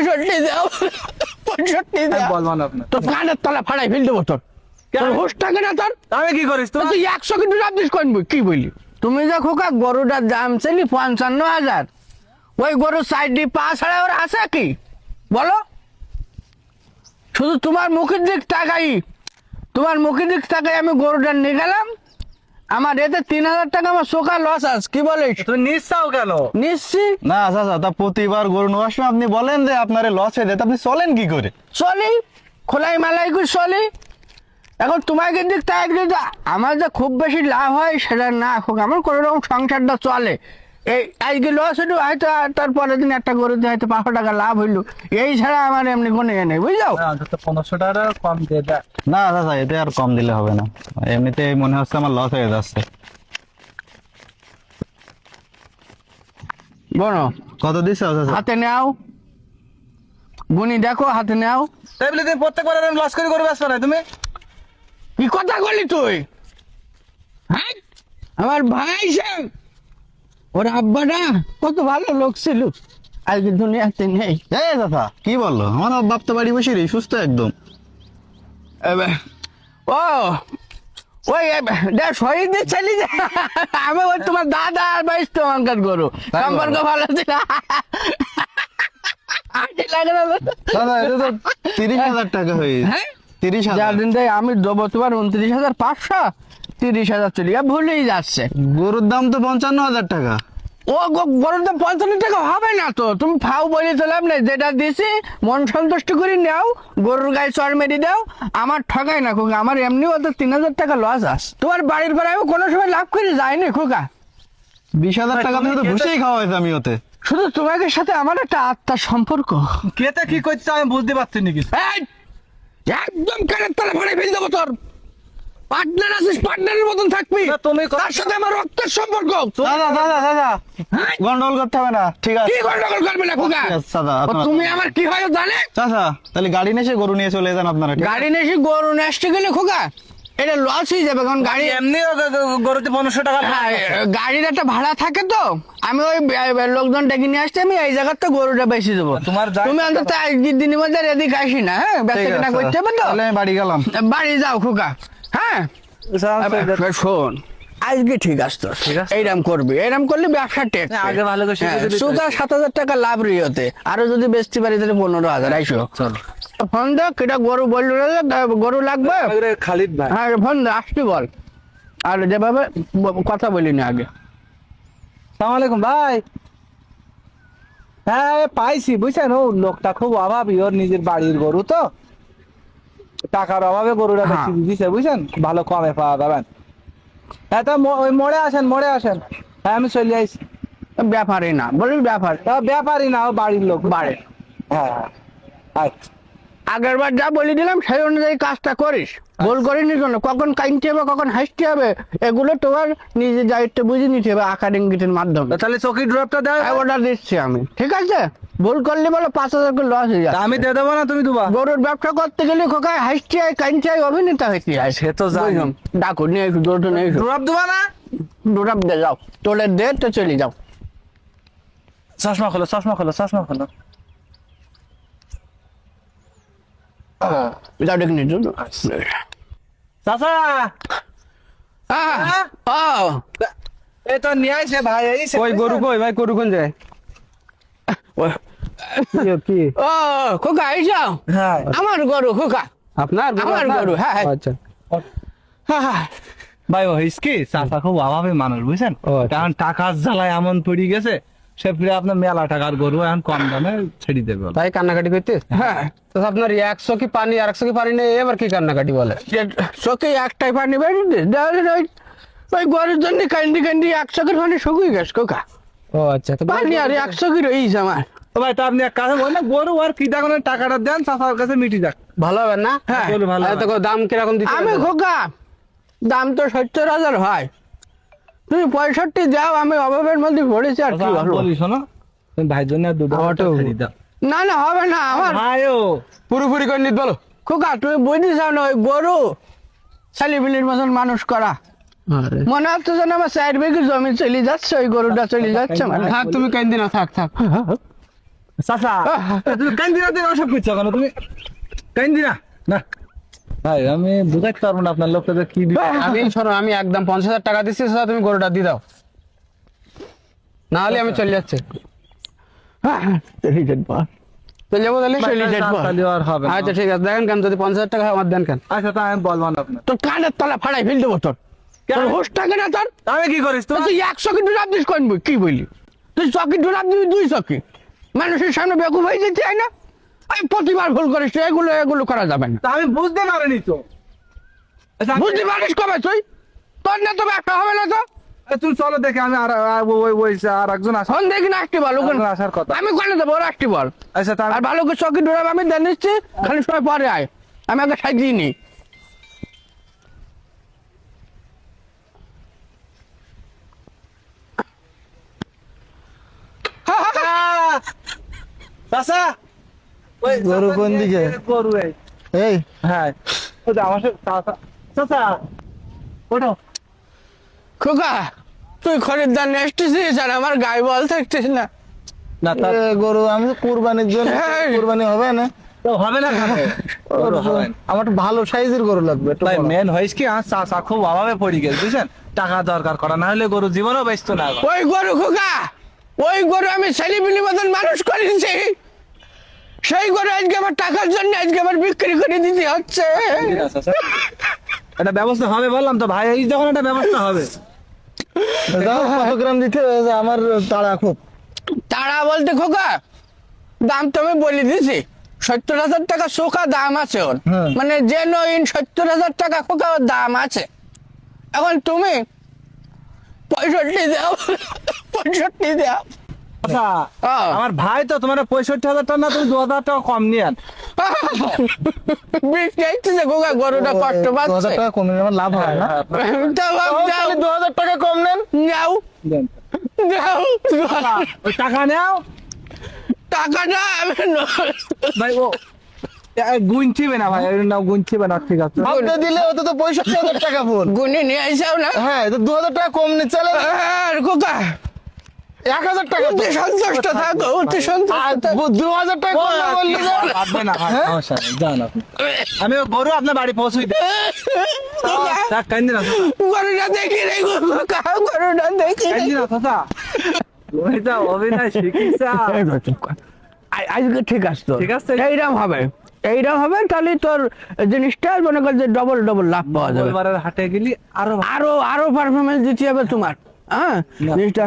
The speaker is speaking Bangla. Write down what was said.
65 দাও, 65 দাও। বলবো না আপনার। তোর কানের তলা ফাড়াই ফেল দেবো তোর। তোর হোশ থাকে না তোর? আমি কি করিস তো? তুই 100 কিন্তু রাবিশ করবি, কি বলি? তুমি যে খোকা গরুটার দাম ছিলি 55,000, ওই গরুর সাইডে পা ছাড়া ওর আছে কি বলো? শুধু তোমার মুখের দিক তাকাই, তোমার মুখের দিক তাকাই আমি গরুটা নিয়ে গেলাম, আমার এতে 3,000 টাকা আমার সোকা লস আছে, কি বলিস? তুমি নিচ্ছাও কেন? নিশ্চিত না চাচা, তা প্রতিবার গরু নেওয়ার সময় আপনি বলেন যে আপনার লস হয়ে যায়, তা আপনি চলেন কি করে? চলি, খোলাই মালাই করে চলি। এখন তোমাকে দিক তাই কিন্তু আমার যে খুব বেশি লাভ হয় সেটা না হোক, আমার কোনো রকম সংসারটা চলে। এই আজকে লস হইলো হয়তো, তার পরের দিন একটা গরুতে হয়তো 500 টাকা লাভ হইলো, এই ছাড়া আমার এমনি কোনো ইয়ে নেই, বুঝলো? না, অন্তত 1500 টাকা কম দিয়ে দেয়। না চাচা, এতে আর কম দিলে হবে না, এমনিতে মনে হচ্ছে আমার লস হয়ে যাচ্ছে। বলো কত দিচ্ছে চাচা? হাতে নাও, গুনি দেখো, হাতে নাও। তাই বলে তুমি প্রত্যেকবার লস করে গরু বেচবে না তুমি? কি কথা বলি তুই? হ্যাঁ, আমার ভাই সে, ওর আব্বাটা কত ভালো লোক ছিল, আজকে দুনিয়াতে নেই। এই চাচা কি বললো? আমার বাপ তো বাড়ি বসে সুস্থ একদম। ও ওই শহীদ ছেলে যে, আমি ওই তোমার দাদা আর ভাই তোমার গরু সম্পর্ক ভালো ছিল। আটি লাগে না? দাদা এটা তো 30,000 টাকা হয়ে হ্যাঁ, 30,000। যার দিন থেকে আমি দেবো তোমার 29,500, 30,000 চলে গিয়ে ভুলেই যাচ্ছে। গরুর দাম তো 55,000 টাকা। ও গরুর দাম 55 টাকা হবে না তো, তুমি ফাও বলে চলাম না, যেটা দিছি মন সন্তুষ্ট করে নাও, গরুর গায়ে চড় মেরে দাও, আমার ঠকাই না খোকা, আমার এমনি ওদের 3,000 টাকা লস আস। তোমার বাড়ির পরে আমি কোনো সময় লাভ করে যাইনি খোকা, 20,000 টাকা তুমি তো ঘুষেই খাওয়া হয়েছে আমি ওতে। শুধু তোমাকে সাথে আমার একটা আত্মার সম্পর্ক। কেতে কি করছে আমি বুঝতে পারছি না কিছু। এই, একদম কানের তলা ফাড়াই ফেল দেবো তোর। পার্টনার আছিস, পার্টনারের মতন থাকবি, না, তুমি তার সাথে আমার রক্তের সম্পর্ক। দাদা দাদা দাদা হ্যাঁ? গন্ডগোল করতে হবে না, ঠিক আছে? কি গন্ডগোল করবে না খোকা? ঠিক আছে, দাদা, ও, আপনার- তুমি আমার কি হয় জানে? চাচা তাহলে গাড়ি নিয়ে এসে গরু নিয়ে চলে যান আপনারা, ঠিক আছে? গাড়ি নিয়ে এসে গরু নেসতে গেলে খোকা এটা লস হয়ে যাবে, কারণ গাড়ি, এমনি গরুতে 1500 টাকা হ্যাঁ, গাড়ির একটা ভাড়া থাকে তো, আমি ওই লোকজন ডেকে নিয়ে আসতে আমি এই জায়গাতে গরুটা বেশি দেবো। তোমার তুমি অন্তত আজকের দিনের মধ্যে এদিকে আসি না, হ্যাঁ, ঠিক ব্যস্ত আছে, না করতে হবে তো, তাহলে আমি বাড়ি গেলাম। বাড়ি যাও খোকা। হ্যাঁ, শোন, আজকে ঠিক আছে তোর, ঠিক আছে। এইরকম করবি, এইরকম করলে ব্যবসা টেক। আগে ভালো করে শিখে দিলি তো। সুতা 7,000 টাকা লাভ রইতে, আরো যদি বেচতে পারি তাহলে 15,000 আইসো। চলো। ফোন দেখ, এটা গরু বললো না, গরু লাগবে, খালিদ ভাই। হ্যাঁ ফোন দে, আসতে বল। আর যেভাবে কথা বলিনি আগে। সালাম আলাইকুম ভাই। হ্যাঁ পাইছি, বুঝছেন, ও লোকটা খুব অভাবী, ওর নিজের বাড়ির গরু তো, টাকার অভাবে গরুটা হ্যাঁ। বেশি দিছে, বুঝছেন, ভালো কমে পাওয়া যাবেন। হ্যাঁ তো ওই মোড়ে আসেন, মোড়ে আসেন। হ্যাঁ আমি চলে আইছি। ব্যাপারই না বলি, ব্যাপার ব্যাপারই না, ও বাড়ির লোক। বাড়ে। হ্যাঁ হ্যাঁ, আচ্ছা। আগের বার যা বলে দিলাম সেই অনুযায়ী কাজটা করিস, ভুল করিনি জন্য, কখন কাইনতে হবে কখন হাসতে হবে এগুলো তোমার নিজের দায়িত্ব বুঝে নিতে হবে, আকার ইঙ্গিতের মাধ্যমে। তাহলে চকি ড্রপটা দেয়, অর্ডার দিচ্ছি আমি, ঠিক আছে? ভুল করলে বলো 5,000 করে লস হয়ে যাবে। আমি দিয়ে দেবো না, তুমি দেবা? গরুর ব্যবসা করতে গেলে খোকায় হাসতে হয়, কাইনতে হয়, অভিনেতা হইতে হয়। সে তো জানি। বুঝলাম। ডাকো নিয়ে একটু দৌড়টা নিয়ে এসো, ড্রপ দেবা না? ডোরাপ দে যাও, তোলে দে তো চলে যাও। চশমা খোলো, চশমা খোলো, চশমা খোলো। যাও ডেকে নিয়ে যাও। চাচা, ও এই তো নিয়ে আইছে ভাই, এই কই গরু কই ভাই, গরু কোন যায়? কি ও খোকা এই যাও, হ্যাঁ। আমার গরু খোকা, আপনার আমার গরু, হ্যাঁ হ্যাঁ। আচ্ছা। হ্যাঁ, ভাই ও হিসকি চাচা খুব অভাবে মানুষ, বুঝছেন, ও, আচ্ছা। এখন টাকার জ্বালায় এমন পড়ে গেছে, সে ফিরে আপনার মেলা টাকার গরু এখন কম দামে ছেড়ে দেবে বলে। তাই কান্নাকাটি করতে? হ্যাঁ, তো আপনার 100 কি পানি আর 100 কি পানি নেই, এবার কি কান্নাকাটি বলে? চোখে একটাই পানি বেরিয়ে ওই গরুর জন্য কান্দি কান্দি 100 করে পানি শুকিয়ে গেছে খোকা, ও আচ্ছা, তো পানি আর 100 কি রয়েছে আমার। তো ভাই তা আপনি এক কাছে বলেন, গরু আর কি টাকা টাকাটা দেন, চাচার কাছে মিটি যাক। ভালো হবে না? হ্যাঁ, গরু ভালো তো দাম কিরকম দিতে আমি হবে? খোকা দাম তো 70,000 হয়, তুমি 65 দাও, আমি অভাবের মধ্যে পড়েছি আর কি চাচা, ভালো। বলি শোনো, তুমি ভাইয়ের জন্য আর দুটো আমারটাও- ছেড়ে দাও। না না হবে না আমার ভাইও পুরোপুরি করে নিতে বলো। খোকা, তুমি বুঝতে চাও না, ওই গরু ছেলেপিলির মতন মানুষ করা, মনে হচ্ছে যেন আমার 4 বিঘে জমি চলে যাচ্ছে, ওই গরুটা চলে যাচ্ছে মানে। থাক তুমি কেন দিনা, থাক থাক। চাচা তুমি কান্দি না ওসব করছো কেন তুমি? কান্দি না না ভাই আমি বুঝাইতে পারবো না আপনার লোকটা যে কি দিবে। আমি শোনো, আমি একদম 50,000 টাকা দিচ্ছি, চাচা তুমি গরুটা দিয়ে দাও, না হলে আমি চলে যাচ্ছি। চলে যাবো তাহলে? তাহলে আর হবে না। আচ্ছা ঠিক আছে, দেখেন কেন, যদি 50,000 টাকা হয় আমার দেন কেন। আচ্ছা তা আমি বলবো না আপনার। তোর কানের তলা ফাড়াই ফেল দেবো তোর। তোর হোস থাকে না তোর? আমি কি করিস তো? তুই 1 চকি ডুরাপ দিস কোন বই? কি বললি? তুই চকি ডুরাপ দিবি 2 চকি? মানুষের সামনে বেকুব হয়ে যেতে হয় না? আমি প্রতিবার ভুল করিস, এগুলো করা যাবে না। তা আমি বুঝতে পারিনি তো। আচ্ছা বুঝতে পারিস কবে তুই? তোর না তো একটা হবে না তো? তুমি চলো দেখে আমি আর ওই আর একজন আসে। ফোন দেখি না আসতে বল আসার কথা। আমি কোনে দেবো, ওরা আসতে বল। আচ্ছা তা আর ভালো করে চকি ডুরাপ আমি দেন নিচ্ছি, খালি সময় পরে আয়, আমি আগে সাজিয়ে নি। চাচা ওই গরু চাচা কোন দিকে? গরু এই এই হ্যাঁ ওই যে আমার সাথে চাচা চাচা ওঠো। খোকা, তুই খরিদ্দার নিয়ে এসতেছিস আর আমার গায়ে বল থাকছিস না। না তা এ, গরু আমি তো কুরবানির জন্য, হ্যাঁ। কুরবানি হবে না। তো হবে না কেন? গরু হবে না। আমার একটু ভালো সাইজের গরু লাগবে, একটু ভাই বড়। মেন হয়েছে কি আমার চাচা খুব অভাবে পড়ে গেছে বুঝছেন, টাকা দরকার করা না হলে গরু জীবনও বেচতো না এখন। ওই গরু খোকা, ওই গরু আমি ছেলেপিলি মতন মানুষ করেছি, সেই গরু আজকে আমার টাকার জন্য আজকে আমার বিক্রি করে দিতে হচ্ছে। ঠিক আছে, চাচা। একটা ব্যবস্থা হবে বললাম তো ভাই, এই যখন একটা ব্যবস্থা হবে। দাও, কত গ্রাম দিতে হবে? যে আমার তাড়া খুব। তারা বলতে খোকা, দাম তো আমি বলে দিছি, 70,000 টাকা সোখা দাম আছে ওর, হ্যাঁ। মানে জেনুইন 70,000 টাকা খোকা ওর দাম আছে। এখন তুমি 65 দাও, 65 দাও। আচ্ছা হ্যাঁ। আমার ভাই তো তোমার 65,000 টাকা না, তুমি 2,000 টাকা কম নিয়েন। বিক্রি হচ্ছে যে খোকা, গরুটা কষ্ট 2000 পাচ্ছে। টাকা কমে আমার লাভ হয় না। তো বাপ যাও, 2000 টাকা কম নেন। যাও, দেন। যাও। ওই টাকা নাও টাকাটা আমি ভাই, ও গুনছিবে না ভাই, এর নাও গুনছিবে না, ঠিক আছে। আপনি দিলে হতো তো 65,000 টাকা ফুল। গুনে নিয়ে আইসাও না। হ্যাঁ, তো 2000 টাকা কম নিচ্ছে। আর খোকা, 1000 টাকা তো। অতি সন্তুষ্ট থাকো, অতি আর সন্তুষ্ট থাকো। 2000 টাকা কম না বললে যে? লাগবে না ভাই, সমস্যা নেই, যান আপনি। আমি ও গরু আপনার বাড়ি পৌঁছে দিই। তা কান্দি না চাচা, গরুটা দেখি রে খোকা, গরুটা দেখি রে। কান্দি না চাচা। তুমি তো অভিনয় শিখিছা। আজকে ঠিক আছে তো, ঠিক আছে। এইরকম হবে, এইরকম হবে, তাহলে তোর জিনিসটা মনে কর যে ডবল ডবল লাভ পাওয়া যাবে। মঙ্গলবারের হাটে গেলি আরো আরো আরো পারফরমেন্স দিতে হবে তোমার, হ্যাঁ না। জিনিসটা